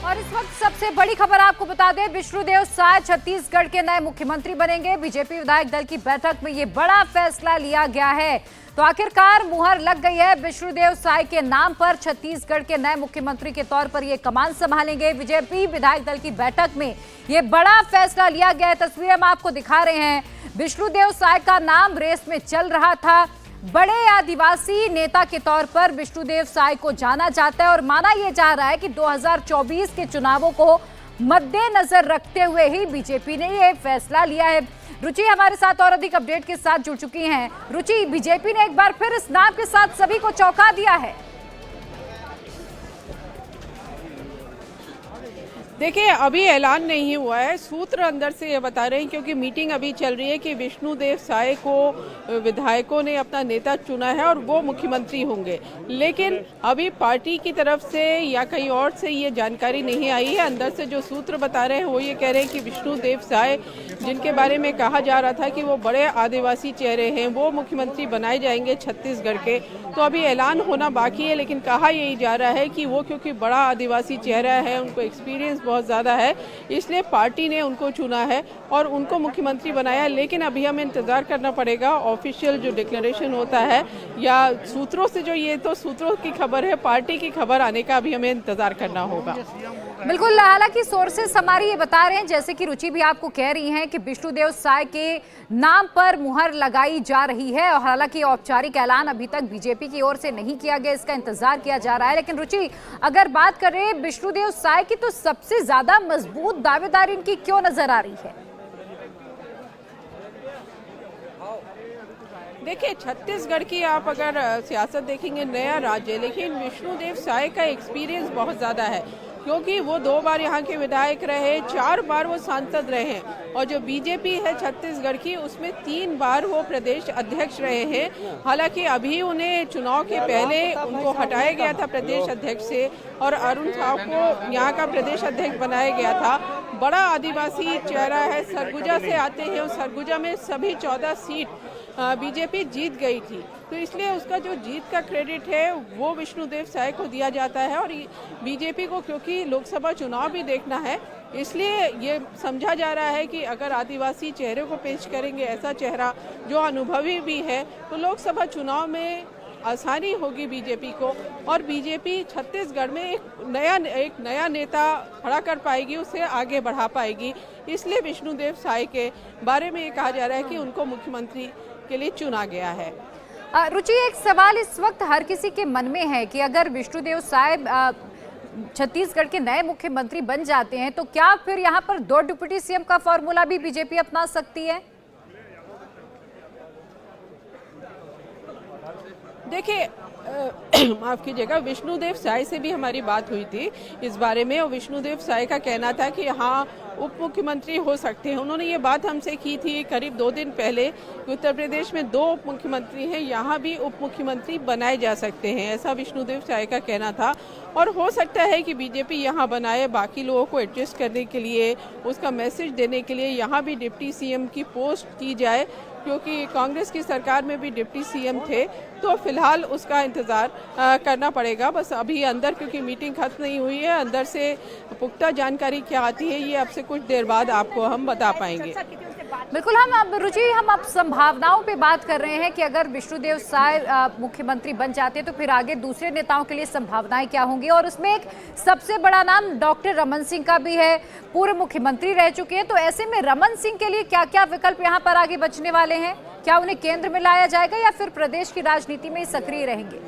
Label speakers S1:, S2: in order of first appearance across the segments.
S1: और इस वक्त सबसे बड़ी खबर आपको बता दें, विष्णुदेव साय छत्तीसगढ़ के नए मुख्यमंत्री बनेंगे। बीजेपी विधायक दल की बैठक में ये बड़ा फैसला लिया गया है। तो आखिरकार मुहर लग गई है विष्णुदेव साय के नाम पर। छत्तीसगढ़ के नए मुख्यमंत्री के तौर पर ये कमान संभालेंगे। बीजेपी विधायक दल की बैठक में ये बड़ा फैसला लिया गया है। तस्वीरें हम आपको दिखा रहे हैं। विष्णुदेव साय का नाम रेस में चल रहा था। बड़े आदिवासी नेता के तौर पर विष्णुदेव साय को जाना जाता है और माना यह जा रहा है कि 2024 के चुनावों को मद्देनजर रखते हुए ही बीजेपी ने यह फैसला लिया है। रुचि हमारे साथ और अधिक अपडेट के साथ जुड़ चुकी हैं। रुचि, बीजेपी ने एक बार फिर इस नाम के साथ सभी को चौंका दिया है।
S2: देखिए, अभी ऐलान नहीं हुआ है, सूत्र अंदर से ये बता रहे हैं क्योंकि मीटिंग अभी चल रही है कि विष्णुदेव साय को विधायकों ने अपना नेता चुना है और वो मुख्यमंत्री होंगे। लेकिन अभी पार्टी की तरफ से या कहीं और से ये जानकारी नहीं आई है। अंदर से जो सूत्र बता रहे हैं वो ये कह रहे हैं कि विष्णुदेव साय, जिनके बारे में कहा जा रहा था कि वो बड़े आदिवासी चेहरे हैं, वो मुख्यमंत्री बनाए जाएंगे छत्तीसगढ़ के। तो अभी ऐलान होना बाकी है, लेकिन कहा यही जा रहा है कि वो क्योंकि बड़ा आदिवासी चेहरा है, उनको एक्सपीरियंस बहुत ज़्यादा है, इसलिए पार्टी ने उनको चुना है और उनको मुख्यमंत्री बनाया। लेकिन अभी हमें इंतज़ार करना पड़ेगा ऑफिशियल जो डिक्लेरेशन होता है या सूत्रों से, जो ये तो सूत्रों की खबर है, पार्टी की खबर आने का अभी हमें इंतज़ार करना होगा।
S1: बिल्कुल, हालांकि सोर्सेस हमारी ये बता रहे हैं, जैसे कि रुचि भी आपको कह रही हैं, कि विष्णुदेव साय के नाम पर मुहर लगाई जा रही है। और हालांकि औपचारिक ऐलान अभी तक बीजेपी की ओर से नहीं किया गया, इसका इंतजार किया जा रहा है। लेकिन रुचि, अगर बात करें विष्णुदेव साय की, तो सबसे ज्यादा मजबूत दावेदारी इनकी क्यों नजर आ रही है?
S2: देखिए, छत्तीसगढ़ की आप अगर सियासत देखेंगे, नया राज्य है, लेकिन विष्णुदेव साय का एक्सपीरियंस बहुत ज़्यादा है क्योंकि वो 2 बार यहाँ के विधायक रहे, 4 बार वो सांसद रहे हैं। और जो बीजेपी है छत्तीसगढ़ की, उसमें 3 बार वो प्रदेश अध्यक्ष रहे हैं। हालांकि अभी उन्हें चुनाव के पहले उनको हटाया गया था प्रदेश अध्यक्ष से और अरुण साव को यहाँ का प्रदेश अध्यक्ष बनाया गया था। बड़ा आदिवासी चेहरा है, सरगुजा से आते हैं और सरगुजा में सभी 14 सीट बीजेपी जीत गई थी। तो इसलिए उसका जो जीत का क्रेडिट है वो विष्णुदेव साय को दिया जाता है। और बीजेपी को क्योंकि लोकसभा चुनाव भी देखना है, इसलिए ये समझा जा रहा है कि अगर आदिवासी चेहरे को पेश करेंगे, ऐसा चेहरा जो अनुभवी भी है, तो लोकसभा चुनाव में आसानी होगी बीजेपी को और बीजेपी छत्तीसगढ़ में एक नया नेता खड़ा कर पाएगी, उसे आगे बढ़ा पाएगी। इसलिए विष्णुदेव साय के बारे में ये कहा जा रहा है कि उनको मुख्यमंत्री के लिए चुना गया है।
S1: रुचि, एक सवाल इस वक्त हर किसी के मन में है कि अगर विष्णुदेव साय छत्तीसगढ़ के नए मुख्यमंत्री बन जाते हैं, तो क्या फिर यहाँ पर 2 डिप्टी सीएम का फॉर्मूला भी बीजेपी अपना सकती है?
S2: देखिए, माफ कीजिएगा, विष्णुदेव साय से भी हमारी बात हुई थी इस बारे में और विष्णुदेव साय का कहना था कि हाँ, उप मुख्यमंत्री हो सकते हैं। उन्होंने ये बात हमसे की थी करीब 2 दिन पहले कि उत्तर प्रदेश में 2 उप मुख्यमंत्री हैं, यहाँ भी उप मुख्यमंत्री बनाए जा सकते हैं, ऐसा विष्णुदेव साय का कहना था। और हो सकता है कि बीजेपी यहाँ बनाए, बाकी लोगों को एडजस्ट करने के लिए, उसका मैसेज देने के लिए यहाँ भी डिप्टी सीएम की पोस्ट की जाए, क्योंकि कांग्रेस की सरकार में भी डिप्टी सीएम थे। तो फिलहाल उसका इंतज़ार करना पड़ेगा। बस अभी अंदर, क्योंकि मीटिंग खत्म नहीं हुई है, अंदर से पुख्ता जानकारी क्या आती है ये अब से कुछ देर बाद आपको हम बता पाएंगे।
S1: बिल्कुल, हम अब संभावनाओं पे बात कर रहे हैं कि अगर विष्णुदेव साय मुख्यमंत्री बन जाते हैं तो फिर आगे दूसरे नेताओं के लिए संभावनाएं क्या होंगी। और उसमें एक सबसे बड़ा नाम डॉक्टर रमन सिंह का भी है, पूर्व मुख्यमंत्री रह चुके हैं। तो ऐसे में रमन सिंह के लिए क्या क्या विकल्प यहाँ पर आगे बचने वाले हैं? क्या उन्हें केंद्र में लाया जाएगा या फिर प्रदेश की राजनीति में सक्रिय रहेंगे?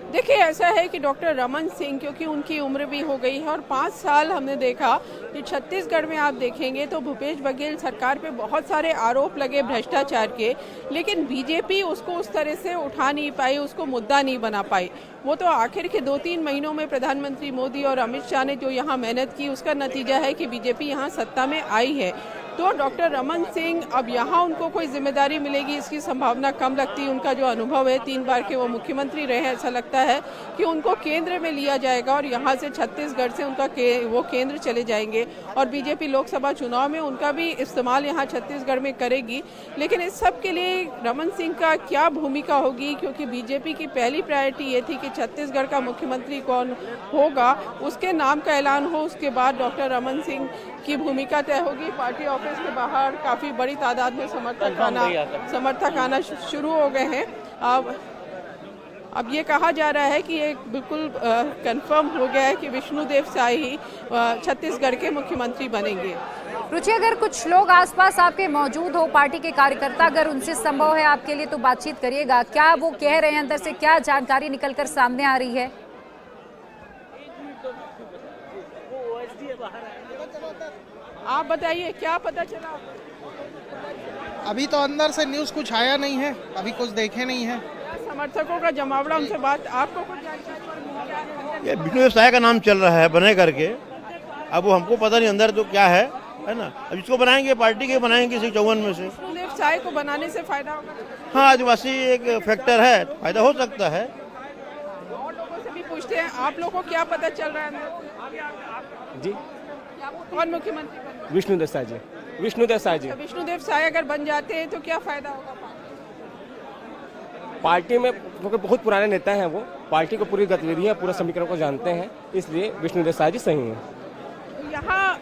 S2: देखिए, ऐसा है कि डॉक्टर रमन सिंह, क्योंकि उनकी उम्र भी हो गई है और 5 साल हमने देखा कि छत्तीसगढ़ में आप देखेंगे तो भूपेश बघेल सरकार पे बहुत सारे आरोप लगे भ्रष्टाचार के, लेकिन बीजेपी उसको उस तरह से उठा नहीं पाई, उसको मुद्दा नहीं बना पाई। वो तो आखिर के 2-3 महीनों में प्रधानमंत्री मोदी और अमित शाह ने जो यहाँ मेहनत की, उसका नतीजा है कि बीजेपी यहाँ सत्ता में आई है। तो डॉक्टर रमन सिंह अब यहाँ उनको कोई जिम्मेदारी मिलेगी इसकी संभावना कम लगती है। उनका जो अनुभव है, 3 बार के वो मुख्यमंत्री रहे हैं, ऐसा लगता है कि उनको केंद्र में लिया जाएगा और यहाँ से छत्तीसगढ़ से उनका वो केंद्र चले जाएंगे और बीजेपी लोकसभा चुनाव में उनका भी इस्तेमाल यहाँ छत्तीसगढ़ में करेगी। लेकिन इस सब के लिए रमन सिंह का क्या भूमिका होगी, क्योंकि बीजेपी की पहली प्रायोरिटी ये थी कि छत्तीसगढ़ का मुख्यमंत्री कौन होगा उसके नाम का ऐलान हो, उसके बाद डॉक्टर रमन सिंह की भूमिका तय होगी। पार्टी ऑफिस के बाहर काफ़ी बड़ी तादाद में समर्थक आना शुरू हो गए हैं। अब ये कहा जा रहा है कि ये बिल्कुल कंफर्म हो गया है कि विष्णुदेव साय ही छत्तीसगढ़ के मुख्यमंत्री बनेंगे।
S1: रुचि, अगर कुछ लोग आसपास आपके मौजूद हो, पार्टी के कार्यकर्ता, अगर उनसे संभव है आपके लिए तो बातचीत करिएगा। क्या वो कह रहे हैं, अंदर से क्या जानकारी निकलकर सामने आ रही है?
S2: आप बताइए, क्या पता चला?
S3: अभी तो अंदर से न्यूज़ कुछ आया नहीं है, अभी कुछ देखे नहीं है।
S2: समर्थकों का जमावड़ा, उनसे बात, आपको कुछ जानकारी?
S4: ये विष्णुदेव साय का नाम चल रहा है बने करके। अब वो हमको पता नहीं अंदर तो क्या है ना। अब इसको बनाएंगे, पार्टी के बनाएंगे किसी 54 में से।
S2: विष्णुदेव साय को बनाने से फायदा होगा?
S4: हाँ, आदिवासी एक फैक्टर है, फायदा हो सकता है।
S2: और लोगों से भी पूछते हैं, आप लोगों को क्या पता चल रहा है अंदर
S5: जी?
S2: कौन मुख्यमंत्री बनेगा?
S5: विष्णुदेव साय जी। विष्णुदेव साय जी।
S2: विष्णुदेव साय अगर बन जाते हैं तो क्या फायदा होगा?
S5: पार्टी में क्योंकि बहुत पुराने नेता हैं, वो पार्टी को पूरी गतिविधियां, पूरा समीकरण को जानते हैं, इसलिए विष्णुदेव साय जी सही हैं।
S2: यहाँ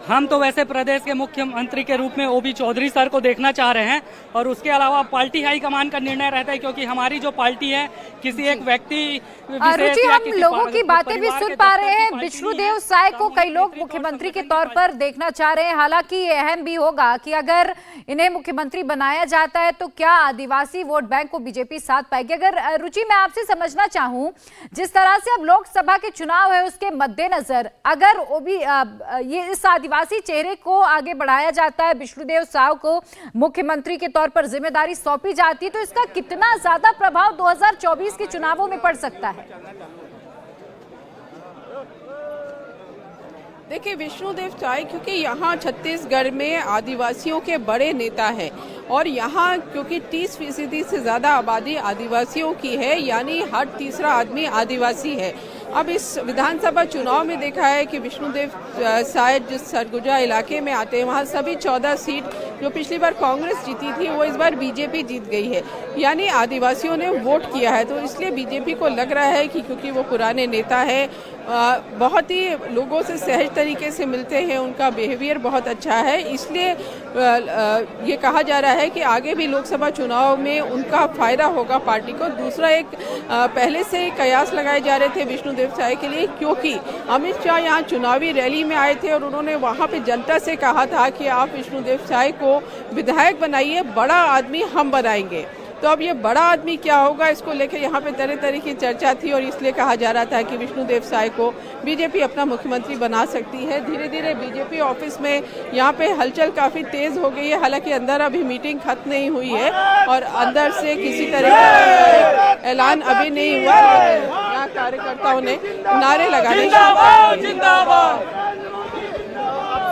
S6: हम तो वैसे प्रदेश के मुख्यमंत्री के रूप में ओबी चौधरी सर को देखना चाह रहे हैं और उसके अलावा पार्टी हाईकमान का निर्णय रहता है, क्योंकि हमारी जो पार्टी है किसी एक व्यक्ति
S1: रुचि, हम लोगों की बातें भी सुन पा रहे हैं। विष्णुदेव साय को कई लोग मुख्यमंत्री के तौर पर देखना चाह रहे हैं। हालांकि ये अहम भी होगा कि अगर इन्हें मुख्यमंत्री बनाया जाता है तो क्या आदिवासी वोट बैंक को बीजेपी साथ पाएगी? अगर रुचि, मैं आपसे समझना चाहूं, जिस तरह से अब लोकसभा के चुनाव है उसके मद्देनजर अगर ये इस आदिवासी चेहरे को आगे बढ़ाया जाता है, विष्णुदेव साय को मुख्यमंत्री के तौर पर जिम्मेदारी सौंपी जाती है, तो इसका कितना ज्यादा प्रभाव 2024 के चुनावों में पड़ सकता है?
S2: देखिए, विष्णुदेव साय क्योंकि यहाँ छत्तीसगढ़ में आदिवासियों के बड़े नेता हैं और यहाँ क्योंकि 30% से ज़्यादा आबादी आदिवासियों की है, यानी हर तीसरा आदमी आदिवासी है। अब इस विधानसभा चुनाव में देखा है कि विष्णुदेव साय जिस सरगुजा इलाके में आते हैं वहाँ सभी 14 सीट जो पिछली बार कांग्रेस जीती थी वो इस बार बीजेपी जीत गई है, यानी आदिवासियों ने वोट किया है। तो इसलिए बीजेपी को लग रहा है कि क्योंकि वो पुराने नेता है, बहुत ही लोगों से सहज तरीके से मिलते हैं, उनका बिहेवियर बहुत अच्छा है, इसलिए ये कहा जा रहा है कि आगे भी लोकसभा चुनाव में उनका फायदा होगा पार्टी को। दूसरा, एक पहले से कयास लगाए जा रहे थे विष्णुदेव साय के लिए, क्योंकि अमित शाह यहाँ चुनावी रैली में आए थे और उन्होंने वहाँ पे जनता से कहा था कि आप विष्णुदेव साय को विधायक बनाइए, बड़ा आदमी हम बनाएंगे। तो अब ये बड़ा आदमी क्या होगा, इसको लेकर यहाँ पे तरह तरह की चर्चा थी और इसलिए कहा जा रहा था कि विष्णुदेव साय को बीजेपी अपना मुख्यमंत्री बना सकती है। धीरे धीरे बीजेपी ऑफिस में यहाँ पे हलचल काफ़ी तेज़ हो गई है, हालांकि अंदर अभी मीटिंग खत्म नहीं हुई है और अंदर से किसी तरह का ऐलान अभी नहीं हुआ। यहाँ कार्यकर्ताओं ने नारे लगाने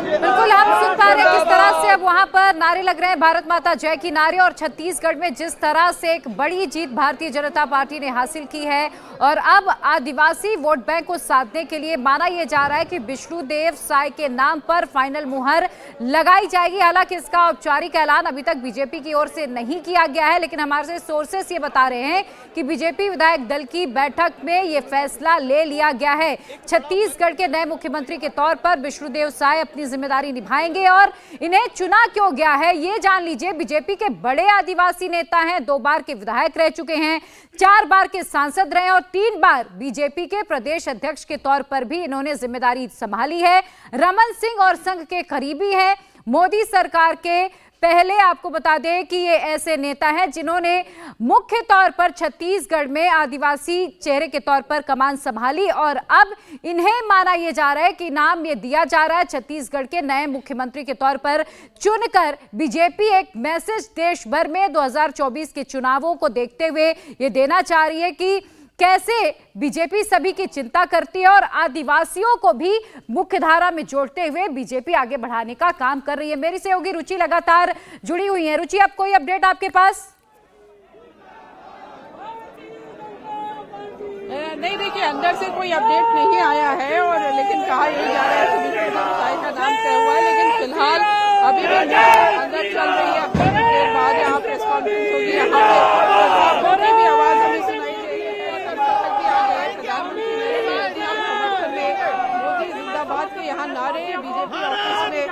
S1: बिल्कुल, हम सुन पा रहे हैं किस तरह से अब वहां पर नारे लग रहे हैं, भारत माता जय की नारे। और छत्तीसगढ़ में जिस तरह से एक बड़ी जीत भारतीय जनता पार्टी ने हासिल की है और अब आदिवासी वोट बैंक को साधने के लिए माना यह जा रहा है कि विष्णुदेव साय के नाम पर फाइनल मुहर लगाई जाएगी। हालांकि इसका औपचारिक ऐलान अभी तक बीजेपी की ओर से नहीं किया गया है, लेकिन हमारे सोर्सेस ये बता रहे हैं कि बीजेपी विधायक दल की बैठक में ये फैसला ले लिया गया है। छत्तीसगढ़ के नए मुख्यमंत्री के तौर पर विष्णुदेव साय अपनी जिम्मेदारी निभाएंगे और इन्हें चुना क्यों गया है ये जान लीजिए। बीजेपी के बड़े आदिवासी नेता हैं, 2 बार के विधायक रह चुके हैं, 4 बार के सांसद रहे और 3 बार बीजेपी के प्रदेश अध्यक्ष के तौर पर भी इन्होंने जिम्मेदारी संभाली है। रमन सिंह और संघ के करीबी हैं, मोदी सरकार के पहले आपको बता दें कि ये ऐसे नेता हैं जिन्होंने मुख्य तौर पर छत्तीसगढ़ में आदिवासी चेहरे के तौर पर कमान संभाली और अब इन्हें माना यह जा रहा है कि नाम ये दिया जा रहा है छत्तीसगढ़ के नए मुख्यमंत्री के तौर पर चुनकर। बीजेपी एक मैसेज देश भर में 2024 के चुनावों को देखते हुए ये देना चाह रही है कि कैसे बीजेपी सभी की चिंता करती है और आदिवासियों को भी मुख्य धारा में जोड़ते हुए बीजेपी आगे बढ़ाने का काम कर रही है। मेरी सहयोगी रुचि लगातार जुड़ी हुई है। रुचि, अब कोई अपडेट आपके पास?
S2: नहीं, देखिए अंदर से कोई अपडेट नहीं आया है, और लेकिन कहा यही जा रहा है कि विष्णुदेव साय का नाम तय हुआ है, लेकिन फिलहाल अभी भी अंदर चल रही है। अब थोड़ी देर बाद यहाँ प्रेस कॉन्फ्रेंस होगी, यहाँ पे भी आवाज हमें सुनाई दे रही है। संसद तक भी आ गए प्रधानमंत्री नरेंद्र मोदी के समर्थन में मोदी जिंदाबाद के यहाँ नारे बीजेपी ऑफिस में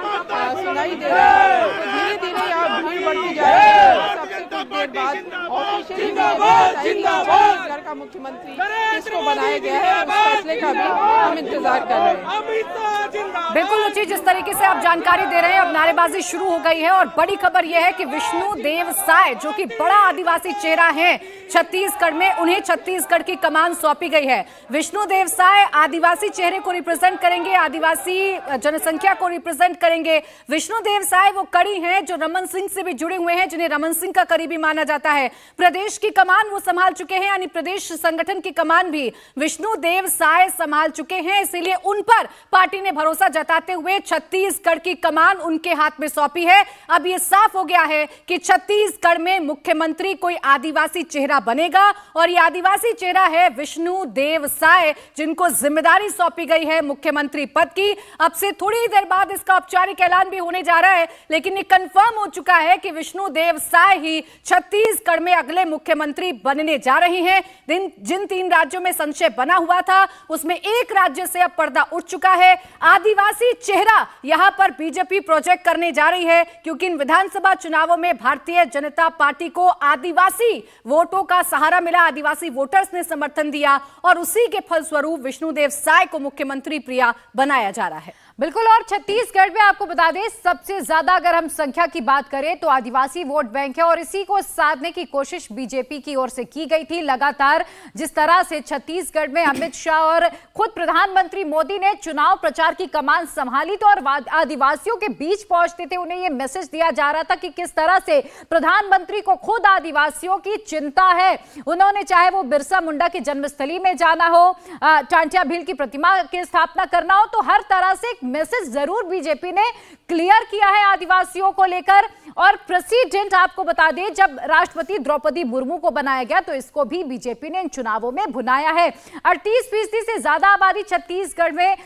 S2: सुनाई दे रहे हैं। तो धीरे धीरे यहाँ भीड़ बढ़ती जा रही है। सबसे कुछ देर बाद ऑफिशियली छत्तीसगढ़ का मुख्यमंत्री किसको बनाया गया है उस फैसले का भी हम इंतजार कर रहे हैं।
S1: बिल्कुल रुचि, जिस तरीके से आप जानकारी दे रहे हैं, अब नारेबाजी शुरू हो गई है और बड़ी खबर यह है कि विष्णुदेव साय, जो कि बड़ा आदिवासी चेहरा है छत्तीसगढ़ में, उन्हें छत्तीसगढ़ की कमान सौंपी गई है। विष्णुदेव साय आदिवासी चेहरे को रिप्रेजेंट करेंगे, आदिवासी जनसंख्या को रिप्रेजेंट करेंगे। विष्णुदेव साय वो कड़ी हैं जो रमन सिंह से भी जुड़े हुए हैं, जिन्हें रमन सिंह का करीबी माना जाता है। प्रदेश की कमान वो संभाल चुके हैं, यानी प्रदेश संगठन की कमान भी विष्णुदेव साय संभाल चुके हैं। इसीलिए उन पर पार्टी ने भरोसा जताते हुए छत्तीसगढ़ की कमान उनके हाथ में सौंपी है। अब ये साफ हो गया है कि छत्तीसगढ़ में मुख्यमंत्री कोई आदिवासी चेहरा बनेगा, और ये आदिवासी चेहरा है विष्णुदेव साय, जिनको जिम्मेदारी सौंपी गई है मुख्यमंत्री पद की। अब से थोड़ी ही देर बाद इसका औपचारिक ऐलान भी होने जा रहा है, लेकिन ये कंफर्म हो चुका है कि विष्णुदेव साय ही छत्तीसगढ़ में अगले मुख्यमंत्री बनने जा रही हैं। जिन 3 राज्यों में संशय बना हुआ था, उसमें एक राज्य से अब पर्दा उठ चुका है। आदिवासी चेहरा यहां पर बीजेपी प्रोजेक्ट करने जा रही है, क्योंकि इन विधानसभा चुनावों में भारतीय जनता पार्टी को आदिवासी वोटों का सहारा मिला, आदिवासी वोटर्स ने समर्थन दिया, और उसी के फलस्वरूप विष्णुदेव साय को मुख्यमंत्री प्रिया बनाया जा रहा है। बिल्कुल, और छत्तीसगढ़ में आपको बता दें, सबसे ज्यादा अगर हम संख्या की बात करें तो आदिवासी वोट बैंक है, और इसी को साधने की कोशिश बीजेपी की ओर से की गई थी। लगातार जिस तरह से छत्तीसगढ़ में अमित शाह और खुद प्रधानमंत्री मोदी ने चुनाव प्रचार की कमान संभाली, तो और आदिवासियों के बीच पहुंचते थे, उन्हें यह मैसेज दिया जा रहा था कि किस तरह से प्रधानमंत्री को खुद आदिवासियों की चिंता है। उन्होंने चाहे वो बिरसा मुंडा की जन्मस्थली में जाना हो, टांटिया भील की प्रतिमा की स्थापना करना हो, तो हर तरह से मैसेज जरूर बीजेपी ने क्लियर किया है आदिवासियों को लेकर। और प्रेसिडेंट आपको बता दें, जब राष्ट्रपति द्रौपदी मुर्मू को बनाया गया तो इसको भी बीजेपी ने इन चुनावों में भुनाया है। 38% से ज्यादा आबादी छत्तीसगढ़ में,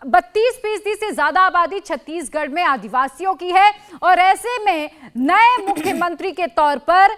S1: 32% से ज्यादा आबादी छत्तीसगढ़ में आदिवासियों की है, और ऐसे में नए मुख्यमंत्री के तौर पर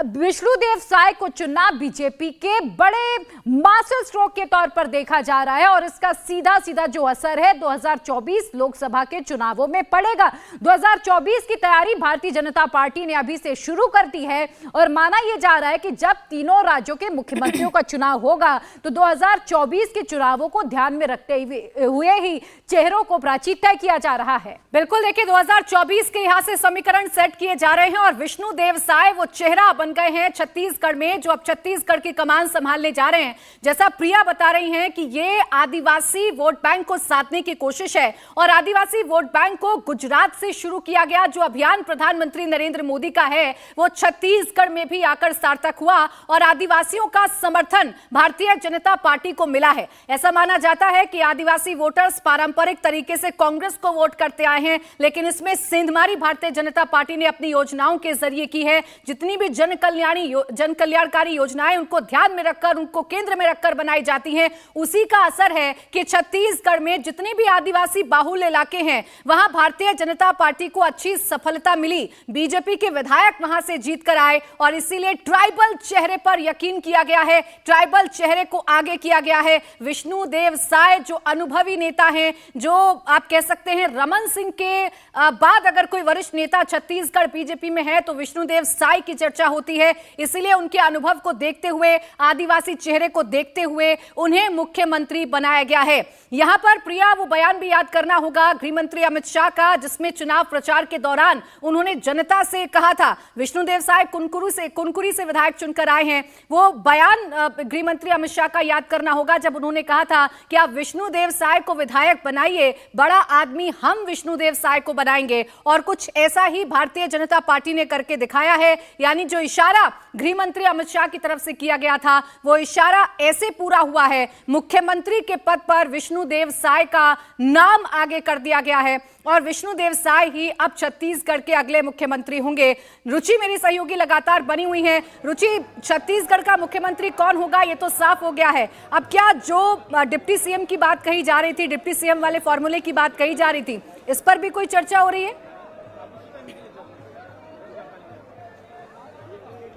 S1: विष्णुदेव साय को चुनना बीजेपी के बड़े मास्टर स्ट्रोक के तौर पर देखा जा रहा है, और इसका सीधा सीधा जो असर है 2024 लोकसभा के चुनावों में पड़ेगा। 2024 की तैयारी भारतीय जनता पार्टी ने अभी से शुरू कर दी है, और माना यह जा रहा है कि जब तीनों राज्यों के मुख्यमंत्रियों का चुनाव होगा तो 2024 के चुनावों को ध्यान में रखते हुए ही चेहरों को प्राथमिकता किया जा रहा है। बिल्कुल देखिए, 2024 के यहां से समीकरण सेट किए जा रहे हैं, और विष्णुदेव साय वो चेहरा बन गए हैं छत्तीसगढ़ में, जो अब छत्तीसगढ़ की कमान संभालने जा रहे हैं। जैसा प्रिया बता रही हैं कि ये आदिवासी वोट बैंक को साधने की कोशिश है, और आदिवासी वोट बैंक को गुजरात से शुरू किया गया जो अभियान प्रधानमंत्री नरेंद्र मोदी का है, वो छत्तीसगढ़ में भी आकर सार्थक हुआ, और आदिवासियों का समर्थन भारतीय जनता पार्टी को मिला है। ऐसा माना जाता है कि आदिवासी वोटर्स पारंपरिक तरीके से कांग्रेस को वोट करते आए हैं, लेकिन इसमें सेंधमारी भारतीय जनता पार्टी ने अपनी योजनाओं के जरिए की है। जितनी भी जन कल्याणकारी योजनाएं उनको ध्यान में रखकर, उनको केंद्र में रखकर बनाई जाती हैं, उसी का असर है कि छत्तीसगढ़ में जितनी भी आदिवासी बाहुल्य इलाके हैं वहां भारतीय जनता पार्टी को अच्छी सफलता मिली। बीजेपी के विधायक वहां से जीत कर आए, और इसीलिए ट्राइबल चेहरे पर यकीन किया गया है, ट्राइबल चेहरे को आगे किया गया है। विष्णुदेव साय जो अनुभवी नेता हैं, जो आप कह सकते हैं रमन सिंह के बाद अगर कोई वरिष्ठ नेता छत्तीसगढ़ बीजेपी में है तो विष्णुदेव साय की चर्चा होती है। इसलिए उनके अनुभव को देखते हुए, आदिवासी चेहरे को देखते हुए उन्हें मुख्यमंत्री बनाया गया है। यहां पर प्रिया वो बयान भी याद करना होगा गृह मंत्री अमित शाह का, जिसमें चुनाव प्रचार के दौरान उन्होंने जनता से कहा था, विष्णुदेव साय कुनकुरी से विधायक चुनकर आए हैं। वो बयान गृह मंत्री अमित शाह का याद करना होगा, जब उन्होंने कहा था कि आप विष्णुदेव साय को विधायक बनाइए, बड़ा आदमी हम विष्णुदेव साय को बनाएंगे। और कुछ ऐसा ही भारतीय जनता पार्टी ने करके दिखाया है। यानी जो इशारा गृह मंत्री अमित शाह की तरफ से किया गया था, वो इशारा ऐसे पूरा हुआ है। मुख्यमंत्री के पद पर विष्णुदेव साय का नाम आगे कर दिया गया है और विष्णुदेव साय ही अब छत्तीसगढ़ के अगले मुख्यमंत्री होंगे। रुचि मेरी सहयोगी लगातार बनी हुई है। रुचि, छत्तीसगढ़ का मुख्यमंत्री कौन होगा ये तो साफ हो गया है। अब क्या जो डिप्टी सीएम की बात कही जा रही थी, डिप्टी सीएम वाले फॉर्मूले की बात कही जा रही थी, इस पर भी कोई चर्चा हो रही है?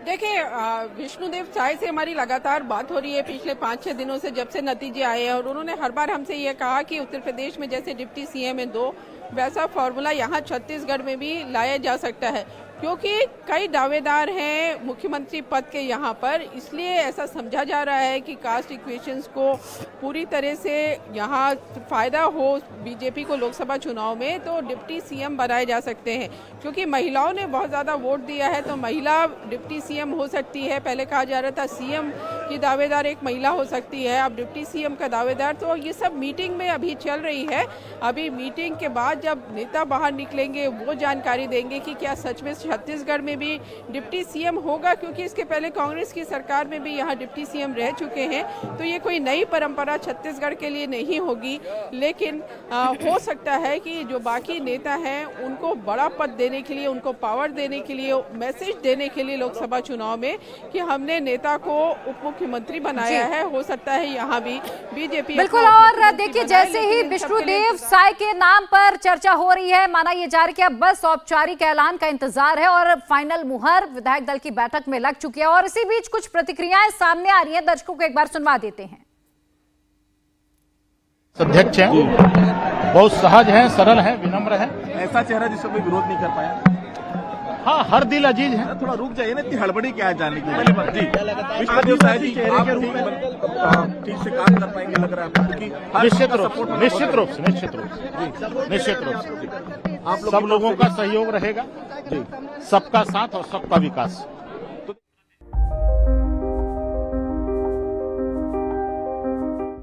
S2: देखिए, विष्णुदेव साय से हमारी लगातार बात हो रही है पिछले 5-6 दिनों से, जब से नतीजे आए हैं। और उन्होंने हर बार हमसे ये कहा कि उत्तर प्रदेश में जैसे डिप्टी सीएम है 2, वैसा फॉर्मूला यहाँ छत्तीसगढ़ में भी लाया जा सकता है, क्योंकि कई दावेदार हैं मुख्यमंत्री पद के यहाँ पर। इसलिए ऐसा समझा जा रहा है कि कास्ट इक्वेशंस को पूरी तरह से यहाँ फायदा हो बीजेपी को लोकसभा चुनाव में, तो डिप्टी सीएम बनाए जा सकते हैं। क्योंकि महिलाओं ने बहुत ज़्यादा वोट दिया है, तो महिला डिप्टी सीएम हो सकती है। पहले कहा जा रहा था सीएम की दावेदार एक महिला हो सकती है, अब डिप्टी सीएम का दावेदार। तो ये सब मीटिंग में अभी चल रही है। अभी मीटिंग के बाद जब नेता बाहर निकलेंगे वो जानकारी देंगे कि क्या सच में छत्तीसगढ़ में भी डिप्टी सीएम होगा, क्योंकि इसके पहले कांग्रेस की सरकार में भी यहाँ डिप्टी सीएम रह चुके हैं। तो ये कोई नई परंपरा छत्तीसगढ़ के लिए नहीं होगी, लेकिन हो सकता है कि जो बाकी नेता हैं उनको बड़ा पद देने के लिए, उनको पावर देने के लिए, मैसेज देने के लिए लोकसभा चुनाव में कि हमने नेता को उप मुख्यमंत्री बनाया है, हो सकता है यहाँ भी बीजेपी।
S1: बिल्कुल। और देखिए, जैसे ही विष्णुदेव साय के नाम पर चर्चा हो रही है, माना यह जा रहा है कि अब बस औपचारिक ऐलान का इंतजार है और फाइनल मुहर विधायक दल की बैठक में लग चुकी है। और इसी बीच कुछ प्रतिक्रियाएं सामने आ रही हैं, दर्शकों को एक बार सुनवा देते हैं।
S7: अध्यक्ष हैं, बहुत सहज हैं, सरल हैं, विनम्र हैं।
S8: ऐसा चेहरा जिसको कोई विरोध नहीं कर पाया।
S7: हाँ, हर दिल अजीज है।
S8: थोड़ा रुक जाइए ना, इतनी हड़बड़ी क्या है जानने की। जी, विष्णुदेव साय जी चेहरे के रूप में ठीक से काम कर पाएंगे लग रहा है, क्योंकि
S7: निश्चित रूप से आप सब लोगों का सहयोग रहेगा, सबका साथ और सबका विकास।